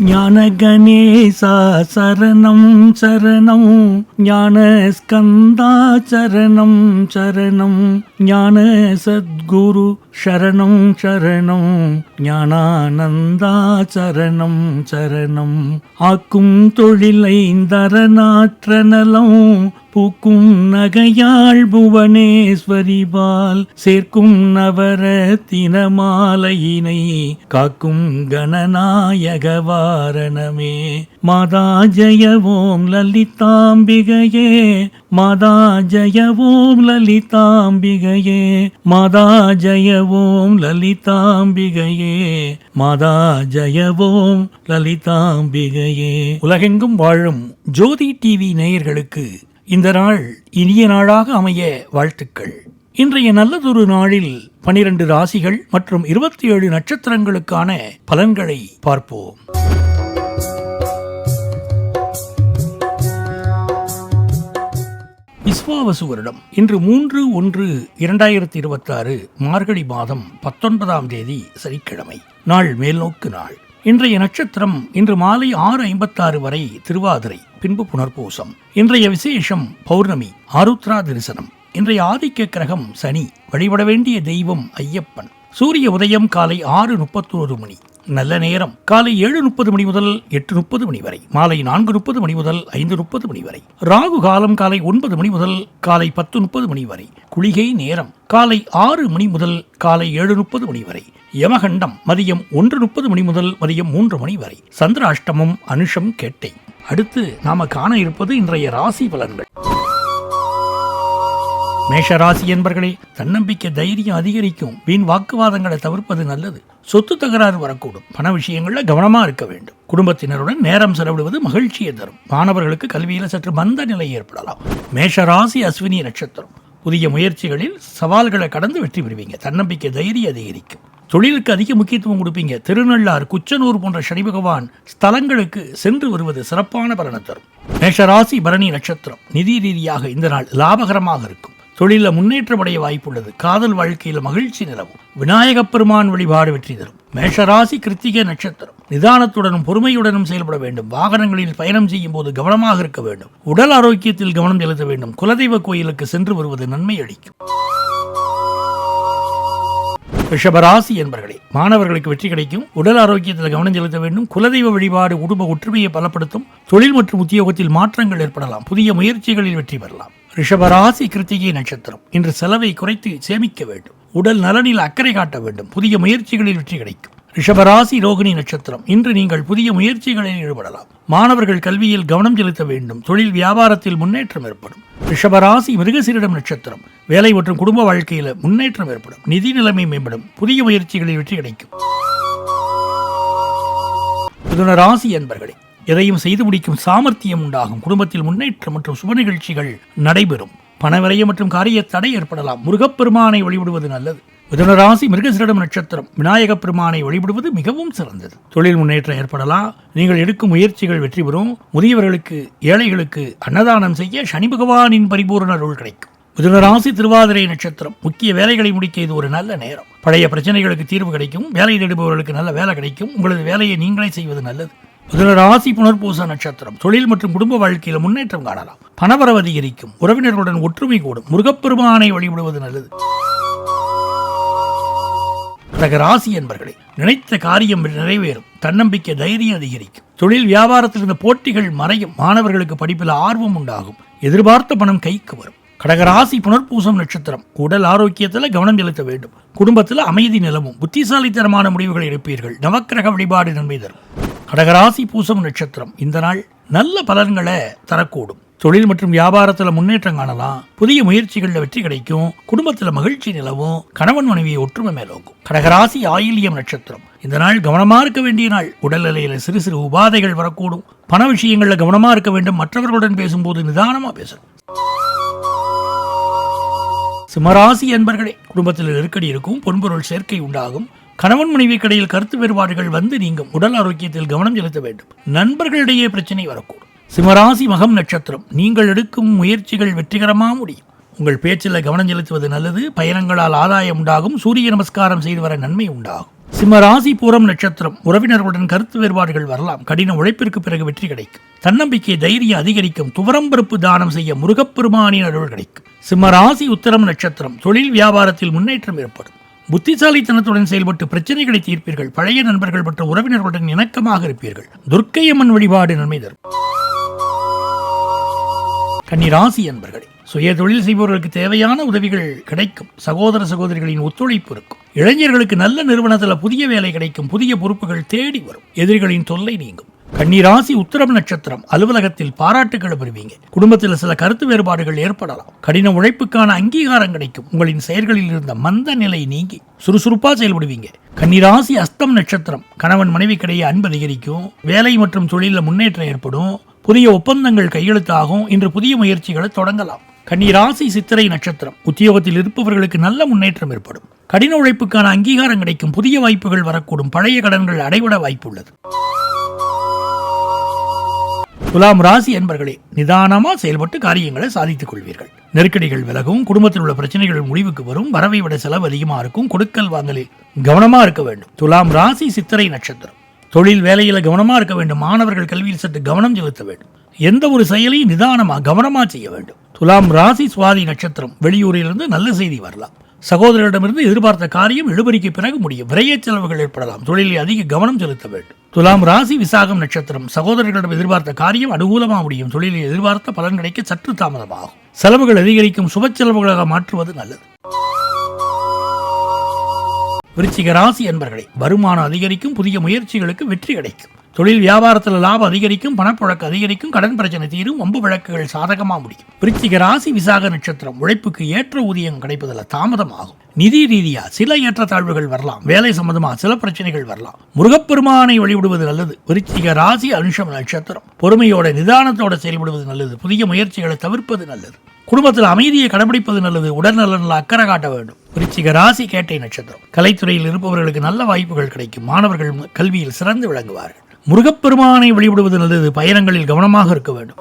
ஞான கணேசா சரணம் சரணம், ஞான ஸ்கந்தா சரணம் சரணம், ஞான சத்குரு சரணம் சரணம், ஞானானந்தா சரணம் சரணம். ஆக்கும் தொழிலைந்தரநாற்ற நலம், பூக்கும் நகையாள் புவனேஸ்வரிபால், சேர்க்கும் நவரத்தின மாலையினை காக்கும் கணநாயக வாரணமே. மாதா ஜெய ஓம் லலிதாம்பிகையே, மாதா ஜெய ஓம் லலிதாம்பிகையே, மாதா ஜெய ஓம் லலிதாம்பிகையே, மாதா ஜெய ஓம் லலிதாம்பிகையே. உலகெங்கும் வாழும் ஜோதி டிவி நேயர்களுக்கு இந்த நாள் இனிய நாளாக அமைய வாழ்த்துக்கள். இன்றைய நல்லதொரு நாளில் 12 ராசிகள் மற்றும் 27 நட்சத்திரங்களுக்கான பலன்களை பார்ப்போம். விஸ்வாவசு வருடம் இன்று 3/1/2026 மார்கழி மாதம் 19ஆம் தேதி சனிக்கிழமை. நாள் மேல்நோக்கு நாள். இன்றைய நட்சத்திரம் இன்று மாலை 6:56 வரை திருவாதிரை, பின்பு புனர்பூசம். இன்றைய விசேஷம் பௌர்ணமி, ஆருத்ரா தரிசனம். இன்றைய ஆதிக்க கிரகம் சனி. வழிபட வேண்டிய தெய்வம் ஐயப்பன். சூரிய உதயம் காலை 6:31 மணி. நல்ல நேரம் காலை 7:30 மணி முதல் 8:30 மணி வரை, மாலை 4:30 மணி முதல் 5:30 மணி வரை. ராகு காலம் காலை 9 மணி முதல் காலை 10:30 மணி வரை. குளிகை நேரம் காலை 6 மணி முதல் காலை 7:30 மணி வரை. யமகண்டம் மதியம் 1:30 மணி முதல் மதியம் 3 மணி வரை. சந்திராஷ்டமம் அனுஷம் கேட்டை. அடுத்து நாம காண இருப்பது இன்றைய ராசி பலன்கள். மேஷராசி என்பர்களே, தன்னம்பிக்கை தைரியம் அதிகரிக்கும். வீண் வாக்குவாதங்களை தவிர்ப்பது நல்லது. சொத்து தகராறு வரக்கூடும். பண விஷயங்கள்ல கவனமா இருக்க வேண்டும். குடும்பத்தினருடன் நேரம் செலவிடுவது மகிழ்ச்சியை தரும். மாணவர்களுக்கு கல்வியில சற்று மந்த நிலை ஏற்படலாம். மேஷராசி அஸ்வினி நட்சத்திரம். புதிய முயற்சிகளில் சவால்களை கடந்து வெற்றி பெறுவீங்க. தன்னம்பிக்கை தைரியம் அதிகரிக்கும். தொழிலுக்கு அதிக முக்கியத்துவம் கொடுப்பீங்க. திருநள்ளாறு, குச்சனூர் போன்ற சனி பகவான் ஸ்தலங்களுக்கு சென்று வருவது சிறப்பான பலனை தரும். மேஷராசி பரணி நட்சத்திரம். நிதி ரீதியாக இந்த நாள் லாபகரமாக இருக்கும். தொழிலில் முன்னேற்றம் அடைய வாய்ப்புள்ளது. காதல் வாழ்க்கையில் மகிழ்ச்சி நிலவும். விநாயகப் பெருமான் வழிபாடு வெற்றி தரும். மேஷராசி கிருத்திகை நட்சத்திரம். நிதானத்துடனும் பொறுமையுடனும் செயல்பட வேண்டும். வாகனங்களில் பயணம் செய்யும் போது கவனமாக இருக்க வேண்டும். உடல் ஆரோக்கியத்தில் கவனம் செலுத்த வேண்டும். குலதெய்வ கோயிலுக்கு சென்று வருவது நன்மை அளிக்கும். ரிஷபராசி என்பர்களே, மாணவர்களுக்கு வெற்றி கிடைக்கும். உடல் ஆரோக்கியத்தில் கவனம் செலுத்த வேண்டும். குலதெய்வ வழிபாடு குடும்ப ஒற்றுமையை பலப்படுத்தும். தொழில் மற்றும் உத்தியோகத்தில் மாற்றங்கள் ஏற்படலாம். புதிய முயற்சிகளில் வெற்றி பெறலாம். ரிஷபராசி கிருத்திகை நட்சத்திரம். இன்று செலவை குறைத்து சேமிக்க வேண்டும். உடல் நலனில் அக்கறை காட்ட வேண்டும். புதிய முயற்சிகளில் வெற்றி கிடைக்கும். ரிஷபராசி ரோகிணி நட்சத்திரம். இன்று நீங்கள் புதிய முயற்சிகளில் ஈடுபடலாம். மாணவர்கள் கல்வியில் கவனம் செலுத்த வேண்டும். தொழில் வியாபாரத்தில் முன்னேற்றம் ஏற்படும். ரிஷபராசி மிருகசீரிடம் நட்சத்திரம். வேலை மற்றும் குடும்ப வாழ்க்கையில் முன்னேற்றம் ஏற்படும். நிதி நிலைமை மேம்படும். புதிய முயற்சிகளில் வெற்றி கிடைக்கும். மிதுன ராசி என்பர்களே, எதையும் செய்து முடிக்கும் சாமர்த்தியம் உண்டாகும். குடும்பத்தில் முன்னேற்றம் மற்றும் சுப நிகழ்ச்சிகள் நடைபெறும். பணவிரயம் மற்றும் காரிய தடை ஏற்படலாம். முருகப்பெருமானை வழிபடுவது நல்லது. மிதுனராசி மிருகசீரிடம் நட்சத்திரம். விநாயகப் பெருமானை வழிபடுவது மிகவும் சிறந்தது. தொழில் முன்னேற்றம் ஏற்படலாம். நீங்கள் எடுக்கும் முயற்சிகள் வெற்றி பெறும். முதியவர்களுக்கு, ஏழைகளுக்கு அன்னதானம் செய்ய சனி பகவானின் பரிபூர்ண அருள் கிடைக்கும். மிதுனராசி திருவாதிரை நட்சத்திரம். முக்கிய வேலைகளை முடிக்க இது ஒரு நல்ல நேரம். பழைய பிரச்சனைகளுக்கு தீர்வு கிடைக்கும். வேலை தேடுபவர்களுக்கு நல்ல வேலை கிடைக்கும். உங்களது வேலையை நீங்களே செய்வது நல்லது. மிதுனராசி புனர்பூச நட்சத்திரம். தொழில் மற்றும் குடும்ப வாழ்க்கையில் முன்னேற்றம் காணலாம். பணவரவு அதிகரிக்கும். உறவினர்களுடன் ஒற்றுமை கூடும். முருகப்பெருமானை வழிபடுவது நல்லது. கடகராசி என்பர்களே, நினைத்த காரியம் நிறைவேறும். தன்னம்பிக்கை தைரியம் அதிகரிக்கும். தொழில் வியாபாரத்தில் இருந்த போட்டிகள் மறையும். மாணவர்களுக்கு படிப்பில் ஆர்வம் உண்டாகும். எதிர்பார்த்த பணம் கைக்கு வரும். கடகராசி புனர்பூசம் நட்சத்திரம். உடல் ஆரோக்கியத்தில் கவனம் செலுத்த வேண்டும். குடும்பத்தில் அமைதி நிலவும். புத்திசாலித்தனமான முடிவுகளை எடுப்பீர்கள். நவக்கிரக வழிபாடு நன்மை தரும். கடகராசி பூசம் நட்சத்திரம். இந்த நாள் நல்ல பலன்களை தரக்கூடும். தொழில் மற்றும் வியாபாரத்தில் முன்னேற்றம் காணலாம். புதிய முயற்சிகளில் வெற்றி கிடைக்கும். குடும்பத்தில் மகிழ்ச்சி நிலவும். கணவன் மனைவியை ஒற்றுமை மேலோங்கும். கடகராசி ஆயில்யம் நட்சத்திரம். இந்த நாள் கவனமா இருக்க வேண்டிய நாள். உடல்நிலையில சிறு சிறு உபாதைகள் வரக்கூடும். பண விஷயங்களில் கவனமா இருக்க வேண்டும். மற்றவர்களுடன் பேசும்போது நிதானமா பேசணும். சிம்மராசி என்பர்களே, குடும்பத்தில் நெருக்கடி இருக்கும். பொன்பொருள் சேர்க்கை உண்டாகும். கணவன் மனைவி கடையில் கருத்து வேறுபாடுகள் வந்து நீங்கும். உடல் ஆரோக்கியத்தில் கவனம் செலுத்த வேண்டும். நண்பர்களிடையே பிரச்சனை வரக்கூடும். சிம்மராசி மகம் நட்சத்திரம். நீங்கள் எடுக்கும் முயற்சிகள் வெற்றிகரமாக முடியும். உங்கள் பேச்சில் கவனம் செலுத்துவது நல்லது. பயணங்களால் ஆதாயம் உண்டாகும். சூரிய நமஸ்காரம் செய்து வர நன்மை உண்டாகும். சிம்ம ராசி பூரம் நட்சத்திரம் உறவினர்களுடன் கருத்து வேறுபாடுகள் வரலாம். கடின உழைப்பிற்கு பிறகு வெற்றி கிடைக்கும். தன்னம்பிக்கை தைரியம் அதிகரிக்கும். துவரம்பருப்பு தானம் செய்ய முருகப்பெருமானின் அருள் கிடைக்கும். சிம்ம ராசி உத்தரம் நட்சத்திரம் தொழில் வியாபாரத்தில் முன்னேற்றம் ஏற்படும். புத்திசாலித்தனத்துடன் செயல்பட்டு பிரச்சனைகளை தீர்ப்பீர்கள். பழைய நண்பர்கள் மற்றும் உறவினர்களுடன் இணக்கமாக இருப்பீர்கள். துர்க்கையம்மன் வழிபாடு நன்மை தரும். கன்னி ராசி அன்பர்களே, சுய தொழில் செய்பவர்களுக்கு தேவையான உதவிகள் கிடைக்கும். சகோதர சகோதரிகளின் ஒத்துழைப்பு இருக்கும். இளைஞர்களுக்கு நல்ல நிறுவனத்தில் புதிய வேலை கிடைக்கும். புதிய பொறுப்புகள் தேடி வரும். எதிரிகளின் தொல்லை நீங்கும். கன்னி ராசி உத்திரம் நட்சத்திரம் அலுவலகத்தில் பாராட்டுகள் பெறுவீங்க. குடும்பத்தில் சில கருத்து வேறுபாடுகள் ஏற்படலாம். கடின உழைப்புக்கான அங்கீகாரம் கிடைக்கும். உங்களின் செயல்களில் இருந்த மந்த நிலை நீங்கி சுறுசுறுப்பா செயல்படுவீங்க. கன்னி ராசி அஸ்தம் நட்சத்திரம் கணவன் மனைவிக்கிடையே அன்பு அதிகரிக்கும். வேலை மற்றும் தொழிலில் முன்னேற்றம் ஏற்படும். புதிய ஒப்பந்தங்கள் கையெழுத்தாகும். இன்று புதிய முயற்சிகளை தொடங்கலாம். கன்னி ராசி சித்திரை நட்சத்திரம் உத்தியோகத்தில் இருப்பவர்களுக்கு நல்ல முன்னேற்றம் ஏற்படும். கடின உழைப்புக்கான அங்கீகாரம் கிடைக்கும். புதிய வாய்ப்புகள் வரக்கூடும். பழைய கடன்கள் அடைவிட வாய்ப்பு உள்ளது. துலாம் ராசி என்பர்களே, நிதானமா செயல்பட்டு காரியங்களை சாதித்துக் கொள்வீர்கள். நெருக்கடிகள் விலகும். குடும்பத்தில் உள்ள பிரச்சனைகள் முடிவுக்கு வரும். வரவை விட செலவு அதிகமா இருக்கும். கொடுக்கல் வாங்கலில் கவனமா இருக்க வேண்டும். துலாம் ராசி சித்திரை நட்சத்திரம் தொழில் வேலையில கவனமா இருக்க வேண்டும். மாணவர்கள் கல்வியில் சற்று கவனம் செலுத்த வேண்டும். எந்த ஒரு செயலையும் நிதானமா கவனமா செய்ய வேண்டும். துலாம் ராசி சுவாதி நட்சத்திரம் வெளியூரிலிருந்து நல்ல செய்தி வரலாம். சகோதரரிடமிருந்து எதிர்பார்த்த காரியம் இழுபறிக்கு பிறகு முடியும். விரைய செலவுகள் ஏற்படலாம். தொழிலில் அதிக கவனம் செலுத்த வேண்டும். துலாம் ராசி விசாகம் நட்சத்திரம் சகோதரர்களிடம் எதிர்பார்த்த காரியம் அனுகூலமாக முடியும். தொழிலில் எதிர்பார்த்த பலன் கிடைக்க சற்று தாமதமாகும். செலவுகள் அதிகரிக்கும். சுப செலவுகளாக மாற்றுவது நல்லது. விருச்சிக ராசி என்பர்களே, வருமானம் அதிகரிக்கும். புதிய முயற்சிகளுக்கு வெற்றி கிடைக்கும். தொழில் வியாபாரத்தில் லாபம் அதிகரிக்கும். பணப்புழக்கம் அதிகரிக்கும். கடன் பிரச்சனை தீரும். வம்பு வழக்குகள் சாதகமா முடியும். விருச்சிக ராசி விசாக நட்சத்திரம் உழைப்புக்கு ஏற்ற ஊதியம் கிடைப்பதில் தாமதமாகும். நிதி ரீதியா சில ஏற்றத்தாழ்வுகள் வரலாம். வேலை சம்பந்தமா சில பிரச்சனைகள் வரலாம். முருகப்பெருமானை வழிபடுவது நல்லது. விருச்சிக ராசி அனுஷம் நட்சத்திரம் பொறுமையோட நிதானத்தோட செயல்படுவது நல்லது. புதிய முயற்சிகளை தவிர்ப்பது நல்லது. குடும்பத்தில் அமைதியை கடைபிடிப்பது நல்லது. உடல்நலனில் அக்கறை காட்ட வேண்டும். விருச்சிக ராசி கேட்டை நட்சத்திரம் கலைத்துறையில் இருப்பவர்களுக்கு நல்ல வாய்ப்புகள் கிடைக்கும். மாணவர்கள் கல்வியில் சிறந்து விளங்குவார்கள். முருகப்பெருமானை வழிபடுவது நல்லது. பயணங்களில் கவனமாக இருக்க வேண்டும்.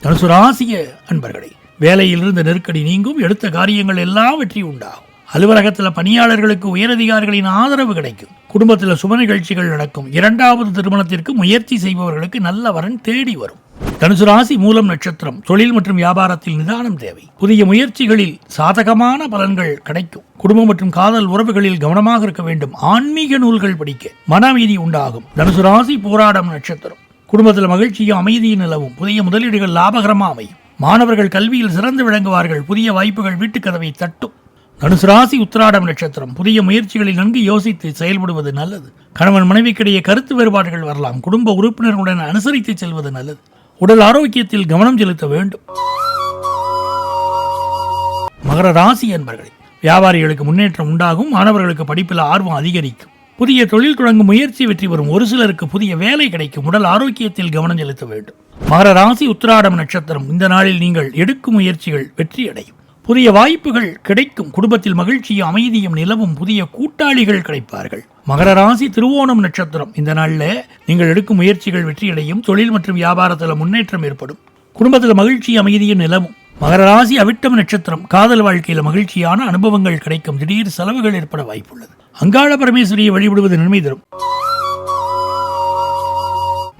தனுசு ராசிய அன்பர்களே, வேலையில் இருந்த நெருக்கடி நீங்கும். எடுத்த காரியங்கள் எல்லாம் வெற்றி உண்டாகும். அலுவலகத்தில் பணியாளர்களுக்கு உயரதிகாரிகளின் ஆதரவு கிடைக்கும். குடும்பத்தில் சுப நிகழ்ச்சிகள் நடக்கும். இரண்டாவது திருமணத்திற்கு முயற்சி செய்பவர்களுக்கு நல்ல வரன் தேடி வரும். தனுசு ராசி மூலம் நட்சத்திரம் தொழில் மற்றும் வியாபாரத்தில் நிதானம் தேவை. புதிய முயற்சிகளில் சாதகமான பலன்கள் கிடைக்கும். குடும்பம் மற்றும் காதல் உறவுகளில் கவனமாக இருக்க வேண்டும். ஆன்மீக நூல்கள் படிக்க மன அமைதி உண்டாகும். தனுசு ராசி போராடம் நட்சத்திரம் குடும்பத்தில் மகிழ்ச்சியும் அமைதியும் நிலவும். புதிய முதலீடுகள் லாபகரமாக அமையும். மாணவர்கள் கல்வியில் சிறந்து விளங்குவார்கள். புதிய வாய்ப்புகள் வீட்டு கதவை தட்டும். தனுசு ராசி உத்திராடம் நட்சத்திரம் புதிய முயற்சிகளில் நன்கு யோசித்து செயல்படுவது நல்லது. கணவன் மனைவிக்கிடையே கருத்து வேறுபாடுகள் வரலாம். குடும்ப உறுப்பினர்களுடன் அனுசரித்து செல்வது நல்லது. உடல் ஆரோக்கியத்தில் கவனம் செலுத்த வேண்டும். மகர ராசி என்பர்களே, வியாபாரிகளுக்கு முன்னேற்றம் உண்டாகும். மாணவர்களுக்கு படிப்பில் ஆர்வம் அதிகரிக்கும். புதிய தொழில் தொடங்கும் முயற்சி வெற்றி வரும். ஒரு சிலருக்கு புதிய வேலை கிடைக்கும். உடல் ஆரோக்கியத்தில் கவனம் செலுத்த வேண்டும். மகர ராசி உத்திராடம் நட்சத்திரம் இந்த நாளில் நீங்கள் எடுக்கும் முயற்சிகள் வெற்றி அடையும். புதிய வாய்ப்புகள் கிடைக்கும். குடும்பத்தில் மகிழ்ச்சியும் அமைதியும் நிலவும். புதிய கூட்டாளிகள் கிடைப்பார்கள். மகர ராசி திருவோணம் நட்சத்திரம் இந்த நாளில் நீங்கள் எடுக்கும் முயற்சிகள் வெற்றியடையும். தொழில் மற்றும் வியாபாரத்தில் முன்னேற்றம் ஏற்படும். குடும்பத்தில் மகிழ்ச்சி அமைதியும் நிலவும். மகர ராசி அவிட்டம் நட்சத்திரம் காதல் வாழ்க்கையில் மகிழ்ச்சியான அனுபவங்கள் கிடைக்கும். திடீர் செலவுகள் ஏற்பட வாய்ப்புள்ளது. அங்காள பரமேஸ்வரியை வழிபடுவது நன்மை தரும்.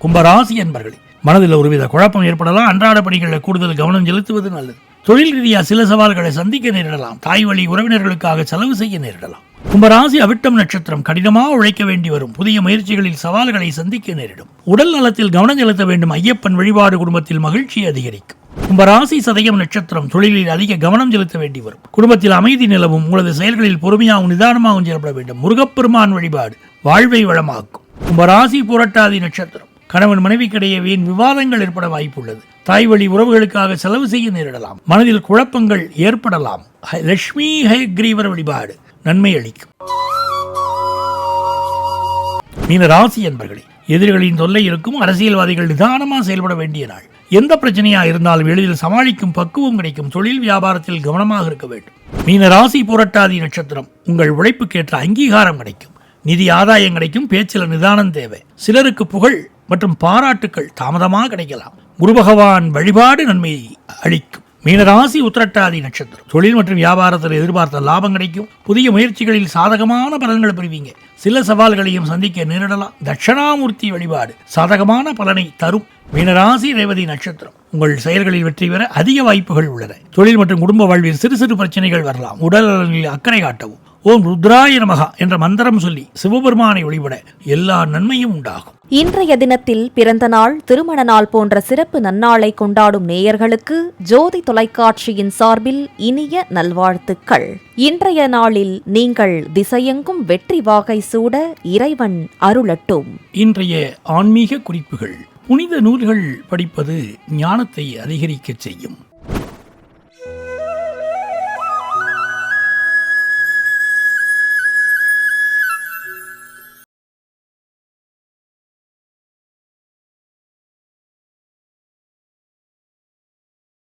கும்பராசி என்பர்களே, மனதில் ஒருவித குழப்பம் ஏற்படலாம். அன்றாட பணிகளில் கூடுதல் கவனம் செலுத்துவது நல்லது. தொழில் ரீதியாக சில சவால்களை சந்திக்க நேரிடலாம். தாய் வழி உறவினர்களுக்காக செலவு செய்ய நேரிடலாம். கும்பராசி அவிட்டம் நட்சத்திரம் கடினமாக உழைக்க வேண்டி வரும். புதிய முயற்சிகளில் சவால்களை சந்திக்க நேரிடும். உடல் நலத்தில் கவனம் செலுத்த வேண்டும். ஐயப்பன் வழிபாடு குடும்பத்தில் மகிழ்ச்சி அதிகரிக்கும். கும்பராசி சதயம் நட்சத்திரம் தொழிலில் அதிக கவனம் செலுத்த வேண்டி வரும். குடும்பத்தில் அமைதி நிலவும். உங்களது செயல்களில் பொறுமையாகவும் நிதானமாகவும் செயல்பட வேண்டும். முருகப்பெருமான் வழிபாடு வாழ்வை வளமாக்கும். கும்பராசி புரட்டாதி நட்சத்திரம் கணவன் மனைவிக்கிடையே வீண் விவாதங்கள் ஏற்பட வாய்ப்புள்ளது. தாய் வழி உறவுகளுக்காக செலவு செய்ய நேரிடலாம். மனதில் குழப்பங்கள் ஏற்படலாம். லட்சுமி ஹயக்ரீவர் வழிபாடு நன்மை அளிக்கும். மீன ராசி என்பர்களே, எதிரிகளின் தொல்லை இருக்கும். அரசியல்வாதிகள் நிதானமாக செயல்பட வேண்டிய நாள். எந்த பிரச்சனையா இருந்தாலும் எளிதில் சமாளிக்கும் பக்குவம் கிடைக்கும். தொழில் வியாபாரத்தில் கவனமாக இருக்க வேண்டும். மீன ராசி புரட்டாதி நட்சத்திரம் உங்கள் உழைப்புக்கேற்ற அங்கீகாரம் கிடைக்கும். நிதி ஆதாயம் கிடைக்கும். பேச்சில் நிதானம் தேவை. சிலருக்கு புகழ் மற்றும் பாராட்டுக்கள் தாமதமாக கிடைக்கலாம். குரு பகவான் வழிபாடு நன்மை அளிக்கும். மீனராசி உத்திரட்டாதி நட்சத்திரம். தொழில் மற்றும் வியாபாரத்தில் எதிர்பார்த்த லாபம் கிடைக்கும். புதிய முயற்சிகளில் சாதகமான பலன்களை பெறுவீங்க. சில சவால்களையும் சந்திக்க நேரிடலாம். தட்சணாமூர்த்தி வழிபாடு சாதகமான பலனை தரும். மீனராசி ரேவதி நட்சத்திரம். உங்கள் செயல்களில் வெற்றி பெற அதிக வாய்ப்புகள் உள்ளன. தொழில் மற்றும் குடும்ப வாழ்வில் சிறு சிறு பிரச்சனைகள் வரலாம். உடல் நலனில் அக்கறை காட்டவும். ஓம் ருத்ராய நமகா என்ற மந்திரம் சொல்லி சிவபெருமானை வழிபட எல்லா நன்மையும் உண்டாகும். இன்றைய தினத்தில் பிறந்த நாள், திருமண நாள் போன்ற சிறப்பு நன்னாளை கொண்டாடும் நேயர்களுக்கு ஜோதி தொலைக்காட்சியின் சார்பில் இனிய நல்வாழ்த்துக்கள். இன்றைய நாளில் நீங்கள் திசையெங்கும் வெற்றி வாகை சூட இறைவன் அருளட்டும். இன்றைய ஆன்மீக குறிப்புகள். புனித நூல்கள் படிப்பது ஞானத்தை அதிகரிக்கச் செய்யும்.